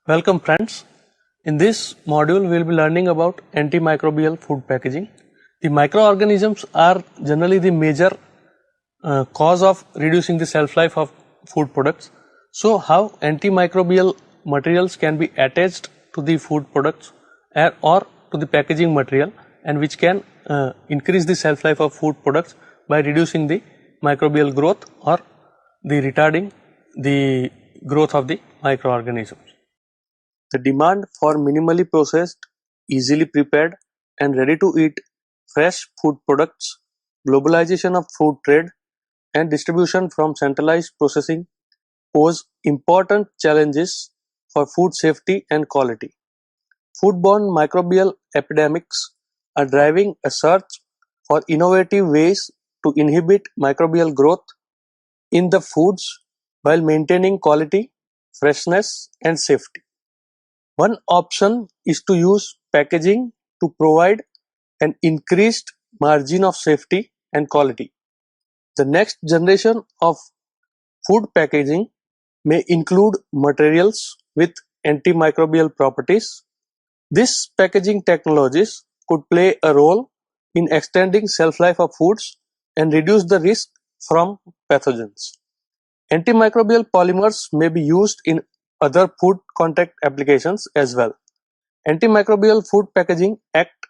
Welcome friends. In this module we will be learning about antimicrobial food packaging. The microorganisms are generally the major cause of reducing the shelf life of food products. So how antimicrobial materials can be attached to the food products or to the packaging material, and which can increase the shelf life of food products by reducing the microbial growth or the retarding the growth of the microorganisms. The demand for minimally processed, easily prepared, and ready to eat fresh food products, globalization of food trade, and distribution from centralized processing pose important challenges for food safety and quality. Foodborne microbial epidemics are driving a search for innovative ways to inhibit microbial growth in the foods while maintaining quality, freshness, and safety. One option is to use packaging to provide an increased margin of safety and quality. The next generation of food packaging may include materials with antimicrobial properties. These packaging technologies could play a role in extending shelf life of foods and reduce the risk from pathogens. Antimicrobial polymers may be used in other food contact applications as well. Antimicrobial food packaging act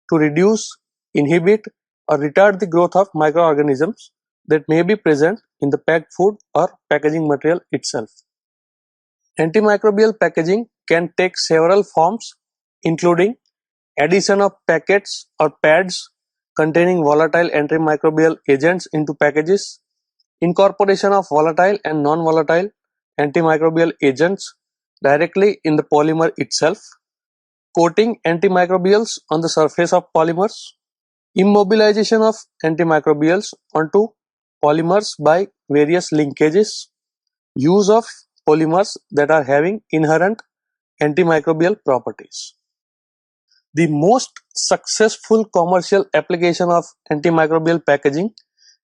to reduce, inhibit, or retard the growth of microorganisms that may be present in the packed food or packaging material itself. Antimicrobial packaging can take several forms, including addition of packets or pads containing volatile antimicrobial agents into packages, incorporation of volatile and non-volatile antimicrobial agents directly in the polymer itself, coating antimicrobials on the surface of polymers, immobilization of antimicrobials onto polymers by various linkages, use of polymers that are having inherent antimicrobial properties. The most successful commercial application of antimicrobial packaging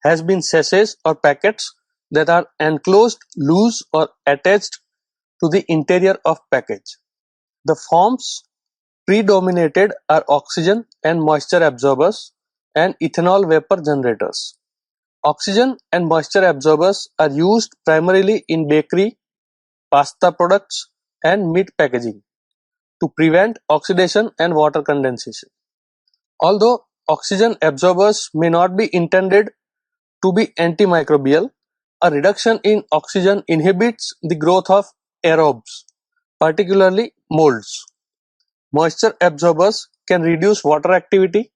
has been sachets or packets that are enclosed loose or attached to the interior of package. The forms predominated are oxygen and moisture absorbers and ethanol vapor generators. Oxygen and moisture absorbers are used primarily in bakery, pasta products, and meat packaging to prevent oxidation and water condensation. Although oxygen absorbers may not be intended to be antimicrobial, a reduction in oxygen inhibits the growth of aerobes, particularly molds. Moisture absorbers can reduce water activity,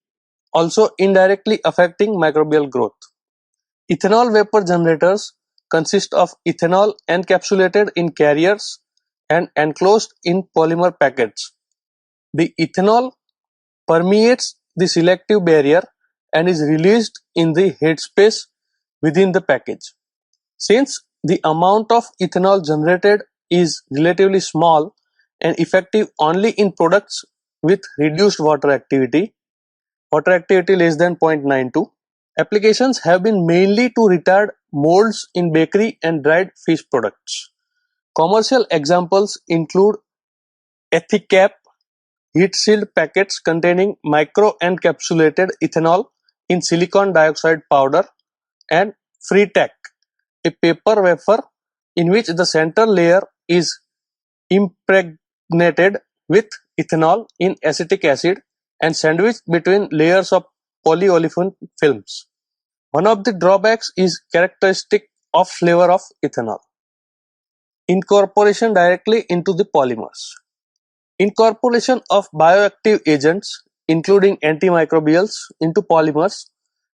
also indirectly affecting microbial growth. Ethanol vapor generators consist of ethanol encapsulated in carriers and enclosed in polymer packets. The ethanol permeates the selective barrier and is released in the headspace within the package. Since the amount of ethanol generated is relatively small and effective only in products with reduced water activity less than 0.92, applications have been mainly to retard molds in bakery and dried fish products. Commercial examples include Ethicap heat-sealed packets containing micro-encapsulated ethanol in silicon dioxide powder, and Freetac, a paper wafer in which the center layer is impregnated with ethanol in acetic acid and sandwiched between layers of polyolefin films. One of the drawbacks is characteristic of flavor of ethanol. Incorporation directly into the polymers. Incorporation of bioactive agents, including antimicrobials, into polymers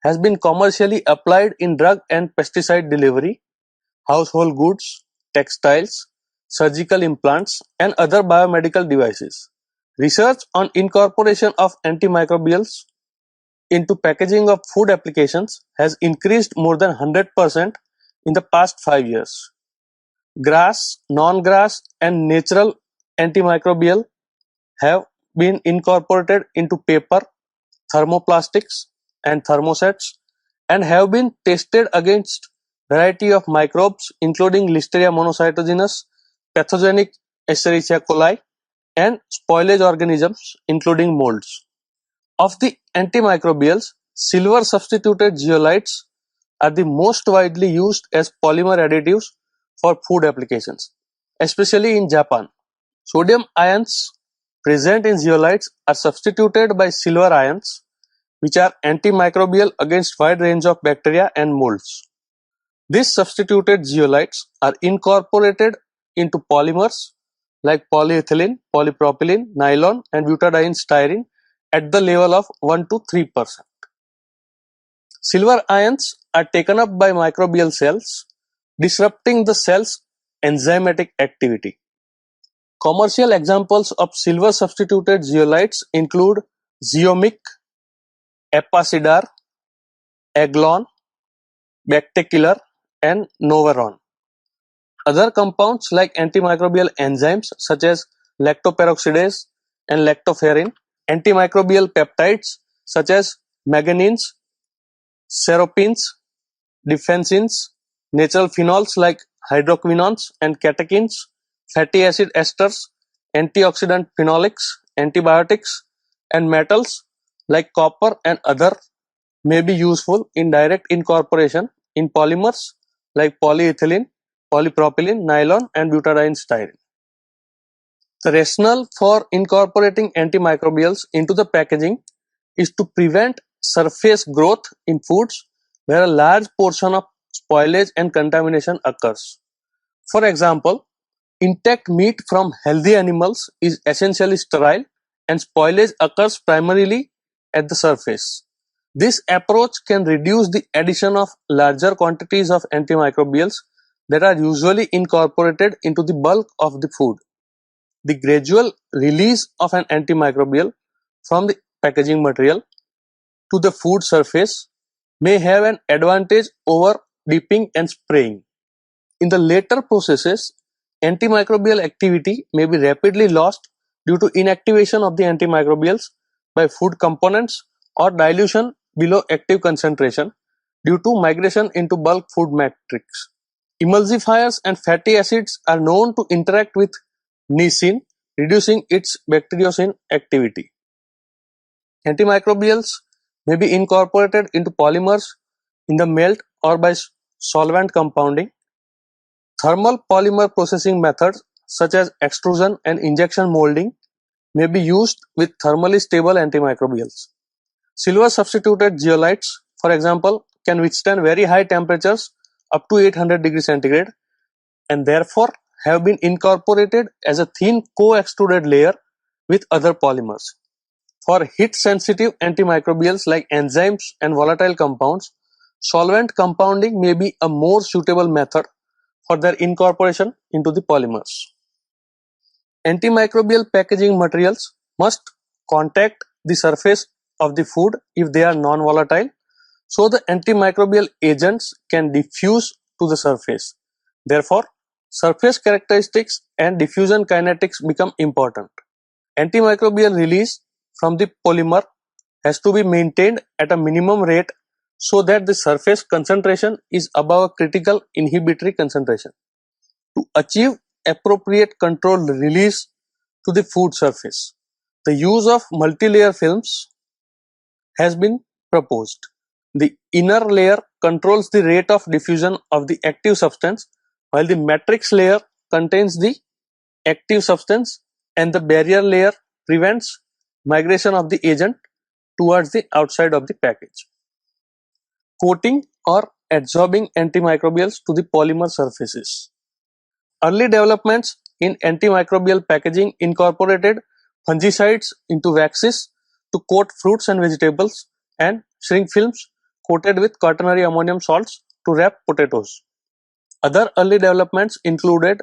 has been commercially applied in drug and pesticide delivery, household goods, textiles, surgical implants, and other biomedical devices. Research on incorporation of antimicrobials into packaging of food applications has increased more than 100% in the past 5 years. Grass, non-grass, and natural antimicrobial have been incorporated into paper, thermoplastics, and thermosets, and have been tested against variety of microbes including Listeria monocytogenes, pathogenic Escherichia coli, and spoilage organisms including molds. Of the antimicrobials, silver substituted zeolites are the most widely used as polymer additives for food applications, especially in Japan. Sodium ions present in zeolites are substituted by silver ions, which are antimicrobial against wide range of bacteria and molds. These substituted zeolites are incorporated into polymers like polyethylene, polypropylene, nylon, and butadiene styrene at the level of 1 to 3%. Silver ions are taken up by microbial cells, disrupting the cell's enzymatic activity. Commercial examples of silver substituted zeolites include zeomic, epacidar, eglon, bacteciller, and novaron. Other compounds like antimicrobial enzymes such as lactoperoxidase and lactoferrin, antimicrobial peptides such as meganins, seropins, defensins, natural phenols like hydroquinones and catechins, fatty acid esters, antioxidant phenolics, antibiotics, and metals like copper and other may be useful in direct incorporation in polymers like polyethylene, polypropylene, nylon, and butadiene styrene. The rationale for incorporating antimicrobials into the packaging is to prevent surface growth in foods where a large portion of spoilage and contamination occurs. For example, intact meat from healthy animals is essentially sterile and spoilage occurs primarily at the surface. This approach can reduce the addition of larger quantities of antimicrobials that are usually incorporated into the bulk of the food. The gradual release of an antimicrobial from the packaging material to the food surface may have an advantage over dipping and spraying. In the later processes, antimicrobial activity may be rapidly lost due to inactivation of the antimicrobials by food components or dilution below active concentration due to migration into bulk food matrix. Emulsifiers and fatty acids are known to interact with niacin, reducing its bacteriocin activity. Antimicrobials may be incorporated into polymers in the melt or by solvent compounding. Thermal polymer processing methods such as extrusion and injection molding may be used with thermally stable antimicrobials. Silver substituted zeolites, for example, can withstand very high temperatures up to 800 degrees centigrade and therefore have been incorporated as a thin co-extruded layer with other polymers. For heat-sensitive antimicrobials like enzymes and volatile compounds, solvent compounding may be a more suitable method for their incorporation into the polymers. Antimicrobial packaging materials must contact the surface of the food if they are non-volatile, so the antimicrobial agents can diffuse to the surface. Therefore, surface characteristics and diffusion kinetics become important. Antimicrobial release from the polymer has to be maintained at a minimum rate so that the surface concentration is above a critical inhibitory concentration. To achieve appropriate controlled release to the food surface, the use of multi-layer films has been proposed. The inner layer controls the rate of diffusion of the active substance, while the matrix layer contains the active substance and the barrier layer prevents migration of the agent towards the outside of the package. Coating or adsorbing antimicrobials to the polymer surfaces. Early developments in antimicrobial packaging incorporated fungicides into waxes to coat fruits and vegetables and shrink films coated with quaternary ammonium salts to wrap potatoes. Other early developments included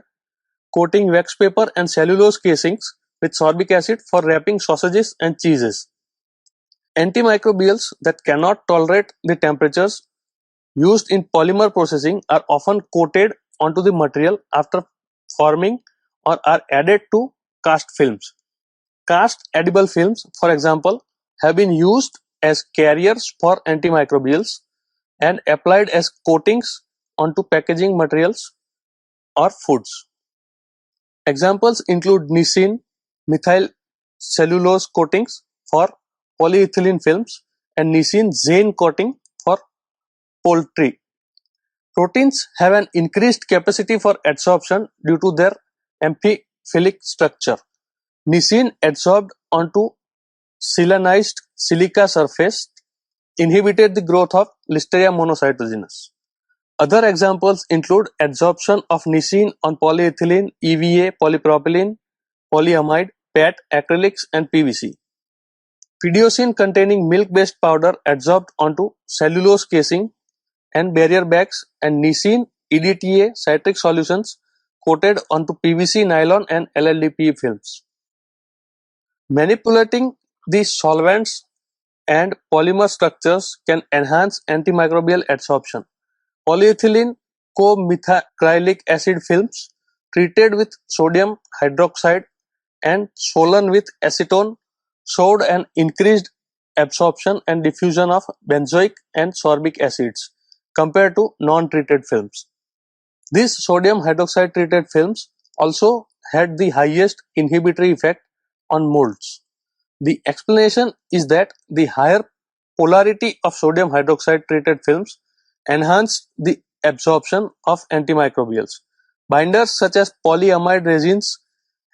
coating wax paper and cellulose casings with sorbic acid for wrapping sausages and cheeses. Antimicrobials that cannot tolerate the temperatures used in polymer processing are often coated onto the material after forming or are added to cast films. Cast edible films, for example, have been used as carriers for antimicrobials and applied as coatings onto packaging materials or foods. Examples include Nissin methyl cellulose coatings for polyethylene films and Nissin Zane coating for poultry. Proteins have an increased capacity for adsorption due to their amphiphilic structure. Nissin adsorbed onto silanized silica surface inhibited the growth of Listeria monocytogenes. Other examples include adsorption of Nissin on polyethylene, EVA, polypropylene, polyamide, PET, acrylics, and PVC. Pidiosin containing milk-based powder adsorbed onto cellulose casing and barrier bags, and Nissin EDTA citric solutions coated onto PVC, nylon, and LLDPE films. Manipulating these solvents and polymer structures can enhance antimicrobial adsorption. Polyethylene co-methacrylic acid films treated with sodium hydroxide and swollen with acetone showed an increased absorption and diffusion of benzoic and sorbic acids compared to non-treated films. These sodium hydroxide treated films also had the highest inhibitory effect on molds. The explanation is that the higher polarity of sodium hydroxide treated films enhanced the absorption of antimicrobials. Binders such as polyamide resins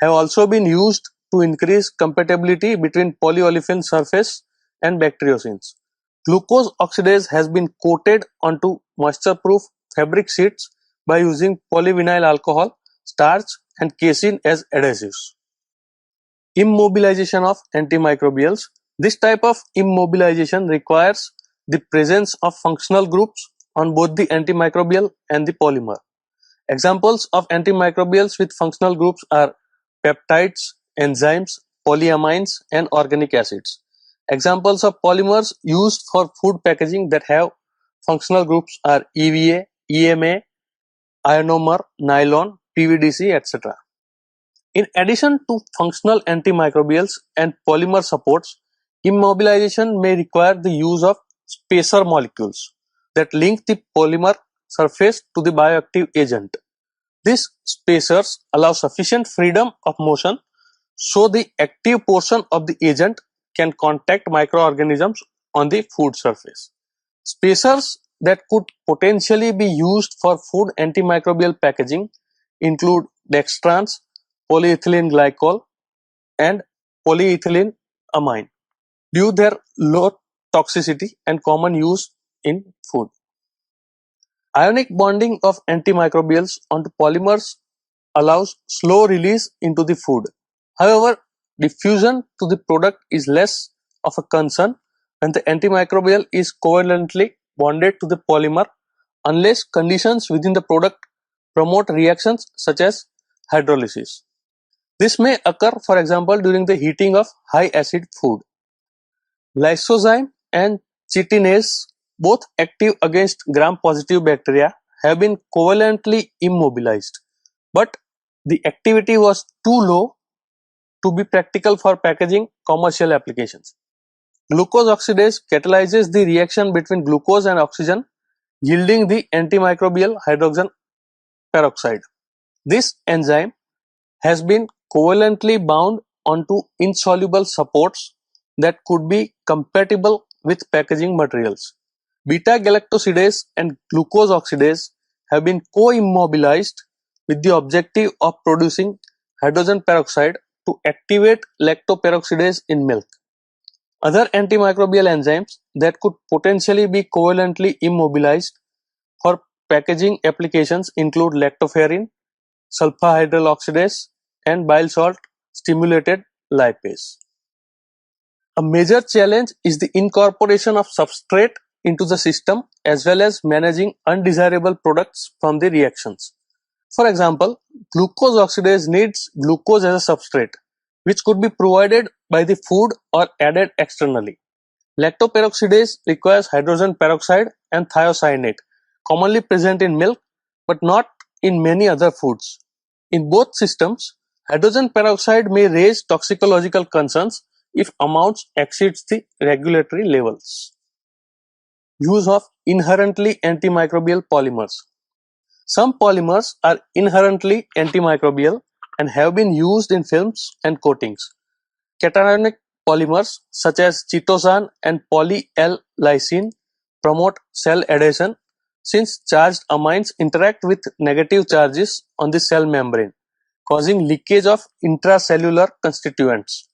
have also been used to increase compatibility between polyolefin surface and bacteriocins. Glucose oxidase has been coated onto moisture-proof fabric sheets by using polyvinyl alcohol, starch, and casein as adhesives. Immobilization of antimicrobials. This type of immobilization requires the presence of functional groups on both the antimicrobial and the polymer. Examples of antimicrobials with functional groups are peptides, enzymes, polyamines, and organic acids. Examples of polymers used for food packaging that have functional groups are EVA, EMA, ionomer, nylon, PVDC, etc. In addition to functional antimicrobials and polymer supports, immobilization may require the use of spacer molecules that link the polymer surface to the bioactive agent. These spacers allow sufficient freedom of motion so the active portion of the agent can contact microorganisms on the food surface. Spacers that could potentially be used for food antimicrobial packaging include dextrans, polyethylene glycol, and polyethylene amine due their low toxicity and common use in food. Ionic bonding of antimicrobials onto polymers allows slow release into the food. However, diffusion to the product is less of a concern when the antimicrobial is covalently bonded to the polymer unless conditions within the product promote reactions such as hydrolysis. This may occur, for example, during the heating of high acid food. Lysozyme and chitinase, both active against gram-positive bacteria, have been covalently immobilized, but the activity was too low to be practical for packaging commercial applications. Glucose oxidase catalyzes the reaction between glucose and oxygen, yielding the antimicrobial hydrogen peroxide. This enzyme has been covalently bound onto insoluble supports that could be compatible with packaging materials. Beta-galactosidase and glucose oxidase have been co-immobilized with the objective of producing hydrogen peroxide to activate lactoperoxidase in milk. Other antimicrobial enzymes that could potentially be covalently immobilized for packaging applications include lactoferrin, sulfahydryl oxidase, and bile salt stimulated lipase. A major challenge is the incorporation of substrate into the system as well as managing undesirable products from the reactions. For example, glucose oxidase needs glucose as a substrate, which could be provided by the food or added externally. Lactoperoxidase requires hydrogen peroxide and thiocyanate, commonly present in milk but not in many other foods. In both systems, hydrogen peroxide may raise toxicological concerns if amounts exceeds the regulatory levels. Use of inherently antimicrobial polymers. Some polymers are inherently antimicrobial and have been used in films and coatings. Cationic polymers such as chitosan and poly-L-lysine promote cell adhesion since charged amines interact with negative charges on the cell membrane, causing leakage of intracellular constituents.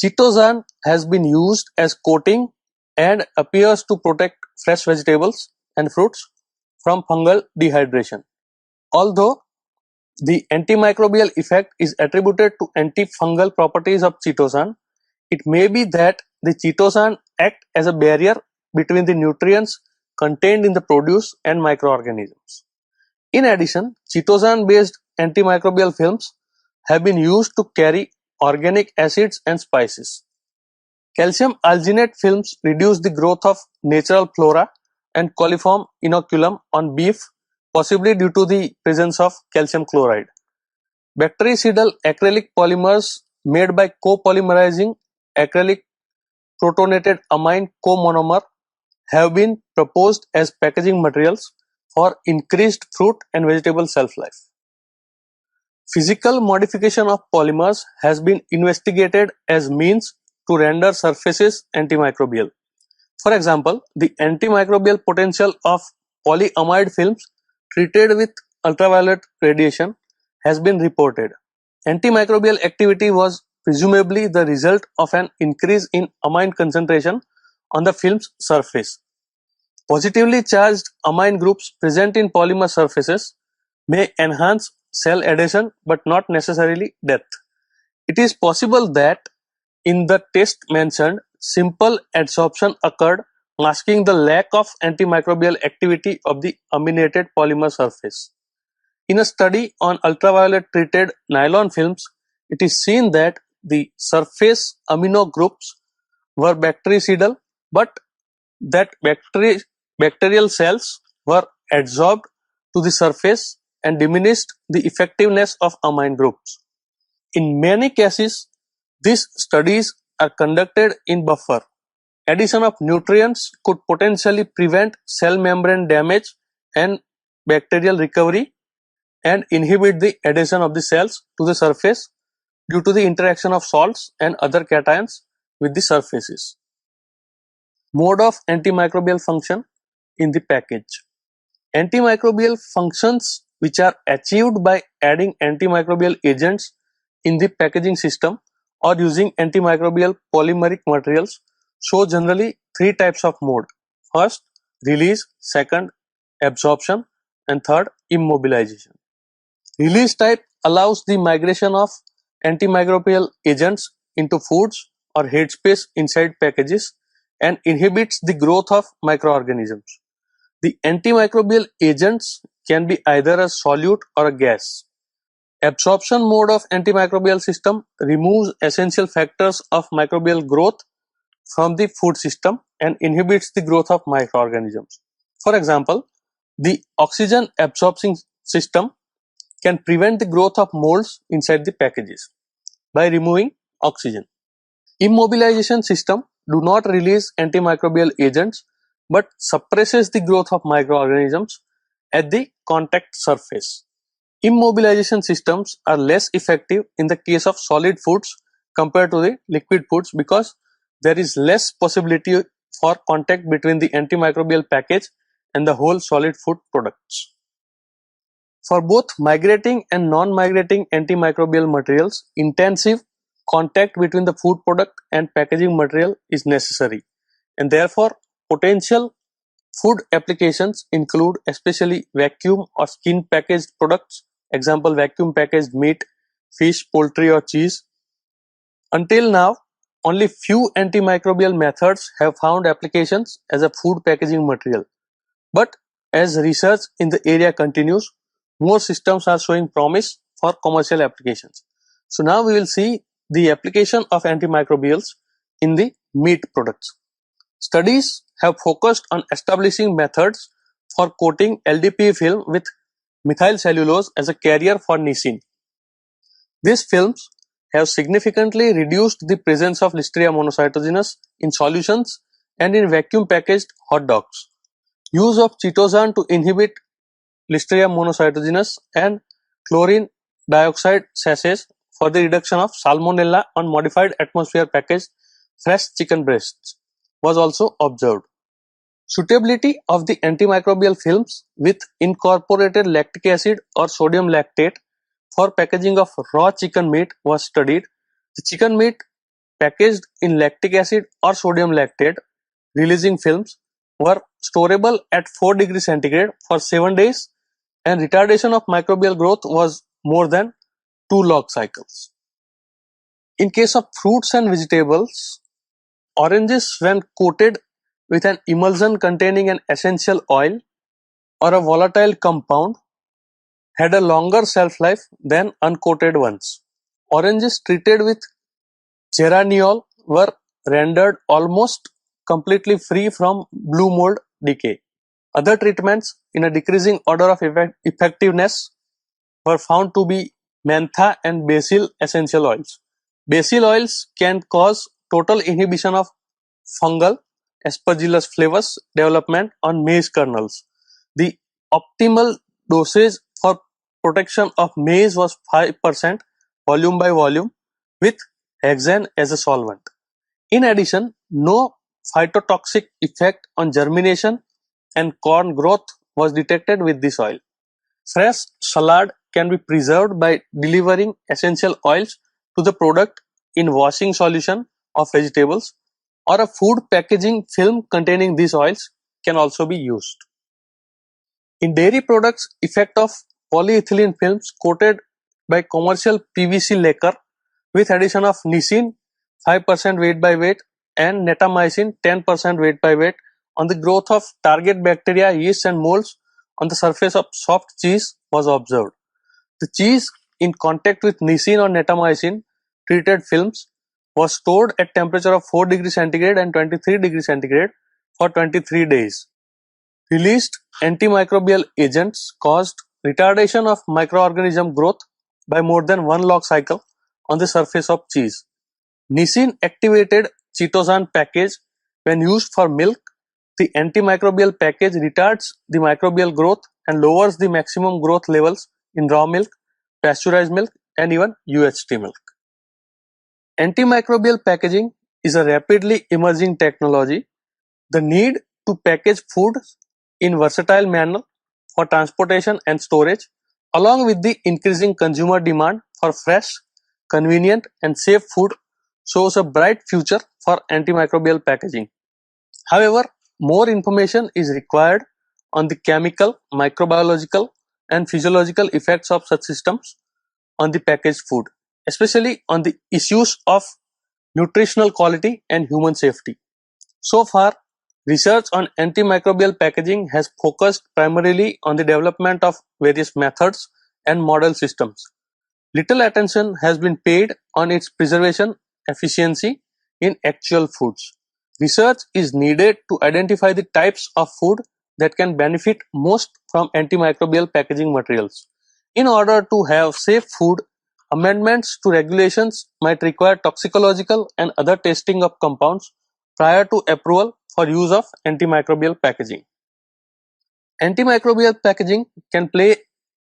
Chitosan has been used as coating and appears to protect fresh vegetables and fruits from fungal dehydration. Although the antimicrobial effect is attributed to antifungal properties of chitosan, it may be that the chitosan act as a barrier between the nutrients contained in the produce and microorganisms. In addition, chitosan-based antimicrobial films have been used to carry organic acids and spices. Calcium alginate films reduce the growth of natural flora and coliform inoculum on beef, possibly due to the presence of calcium chloride. Bactericidal acrylic polymers made by copolymerizing acrylic protonated amine comonomer have been proposed as packaging materials for increased fruit and vegetable shelf life. Physical modification of polymers has been investigated as means to render surfaces antimicrobial. For example, the antimicrobial potential of polyamide films treated with ultraviolet radiation has been reported. Antimicrobial activity was presumably the result of an increase in amine concentration on the film's surface. Positively charged amine groups present in polymer surfaces may enhance cell adhesion but not necessarily death. It is possible that in the test mentioned, simple adsorption occurred, masking the lack of antimicrobial activity of the aminated polymer surface. In a study on ultraviolet treated nylon films, it is seen that the surface amino groups were bactericidal, but that bacterial cells were adsorbed to the surface and diminished the effectiveness of amine groups. In many cases, these studies are conducted in buffer. Addition of nutrients could potentially prevent cell membrane damage and bacterial recovery and inhibit the adhesion of the cells to the surface due to the interaction of salts and other cations with the surfaces. Mode of antimicrobial function in the package. Antimicrobial functions which are achieved by adding antimicrobial agents in the packaging system or using antimicrobial polymeric materials show generally three types of mode. First, release, second, absorption, and third, immobilization. Release type allows the migration of antimicrobial agents into foods or headspace inside packages and inhibits the growth of microorganisms. The antimicrobial agents can be either a solute or a gas. Absorption mode of antimicrobial system removes essential factors of microbial growth from the food system and inhibits the growth of microorganisms. For example, the oxygen absorbing system can prevent the growth of molds inside the packages by removing oxygen. Immobilization system do not release antimicrobial agents but suppresses the growth of microorganisms at the contact surface. Immobilization systems are less effective in the case of solid foods compared to the liquid foods because there is less possibility for contact between the antimicrobial package and the whole solid food products. For both migrating and non-migrating antimicrobial materials, intensive contact between the food product and packaging material is necessary, and therefore potential food applications include especially vacuum or skin packaged products, example vacuum packaged meat, fish, poultry or cheese. Until now, only few antimicrobial methods have found applications as a food packaging material. But as research in the area continues, more systems are showing promise for commercial applications. So now we will see the application of antimicrobials in the meat products. Studies have focused on establishing methods for coating LDPE film with methyl cellulose as a carrier for nisin. These films have significantly reduced the presence of Listeria monocytogenes in solutions and in vacuum packaged hot dogs. Use of chitosan to inhibit Listeria monocytogenes and chlorine dioxide sachets for the reduction of salmonella on modified atmosphere packaged fresh chicken breasts was also observed. Suitability of the antimicrobial films with incorporated lactic acid or sodium lactate for packaging of raw chicken meat was studied. The chicken meat packaged in lactic acid or sodium lactate releasing films were storable at 4 degrees centigrade for 7 days, and retardation of microbial growth was more than 2 log cycles. In case of fruits and vegetables, oranges when coated with an emulsion containing an essential oil or a volatile compound had a longer shelf life than uncoated ones. Oranges treated with geraniol were rendered almost completely free from blue mold decay. Other treatments in a decreasing order of effectiveness were found to be mentha and basil essential oils. Basil oils can cause total inhibition of fungal Aspergillus flavus development on maize kernels. The optimal dosage for protection of maize was 5% volume by volume with hexane as a solvent. In addition, no phytotoxic effect on germination and corn growth was detected with this oil. Fresh salad can be preserved by delivering essential oils to the product in washing solution of vegetables, or a food packaging film containing these oils can also be used. In dairy products, effect of polyethylene films coated by commercial PVC lacquer with addition of Nisin 5% weight by weight and Netamycin 10% weight by weight on the growth of target bacteria, yeast and molds on the surface of soft cheese was observed. The cheese in contact with Nisin or Netamycin treated films was stored at temperature of 4 degrees centigrade and 23 degrees centigrade for 23 days. Released antimicrobial agents caused retardation of microorganism growth by more than 1 log cycle on the surface of cheese. Nisin activated chitosan package when used for milk. The antimicrobial package retards the microbial growth and lowers the maximum growth levels in raw milk, pasteurized milk and even UHT milk. Antimicrobial packaging is a rapidly emerging technology. The need to package food in versatile manner for transportation and storage, along with the increasing consumer demand for fresh, convenient and safe food, shows a bright future for antimicrobial packaging. However, more information is required on the chemical, microbiological and physiological effects of such systems on the packaged food, especially on the issues of nutritional quality and human safety. So far, research on antimicrobial packaging has focused primarily on the development of various methods and model systems. Little attention has been paid on its preservation efficiency in actual foods. Research is needed to identify the types of food that can benefit most from antimicrobial packaging materials. In order to have safe food, amendments to regulations might require toxicological and other testing of compounds prior to approval for use of antimicrobial packaging. Antimicrobial packaging can play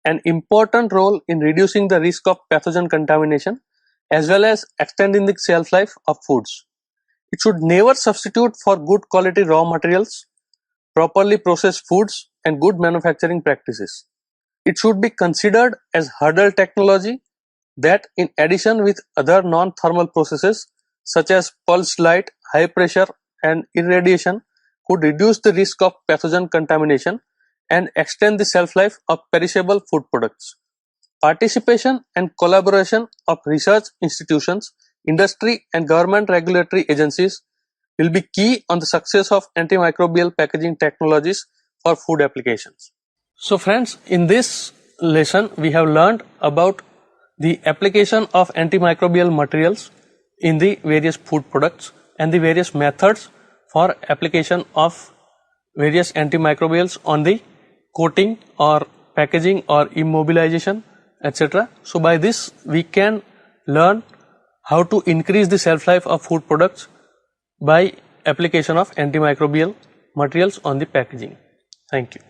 an important role in reducing the risk of pathogen contamination as well as extending the shelf life of foods. It should never substitute for good quality raw materials, properly processed foods and good manufacturing practices. It should be considered as hurdle technology that, in addition with other non-thermal processes such as pulsed light, high pressure and irradiation, could reduce the risk of pathogen contamination and extend the shelf life of perishable food products. Participation and collaboration of research institutions, industry and government regulatory agencies will be key on the success of antimicrobial packaging technologies for food applications. So friends, in this lesson we have learned about the application of antimicrobial materials in the various food products and the various methods for application of various antimicrobials on the coating or packaging or immobilization, etc. So by this we can learn how to increase the shelf life of food products by application of antimicrobial materials on the packaging. Thank you.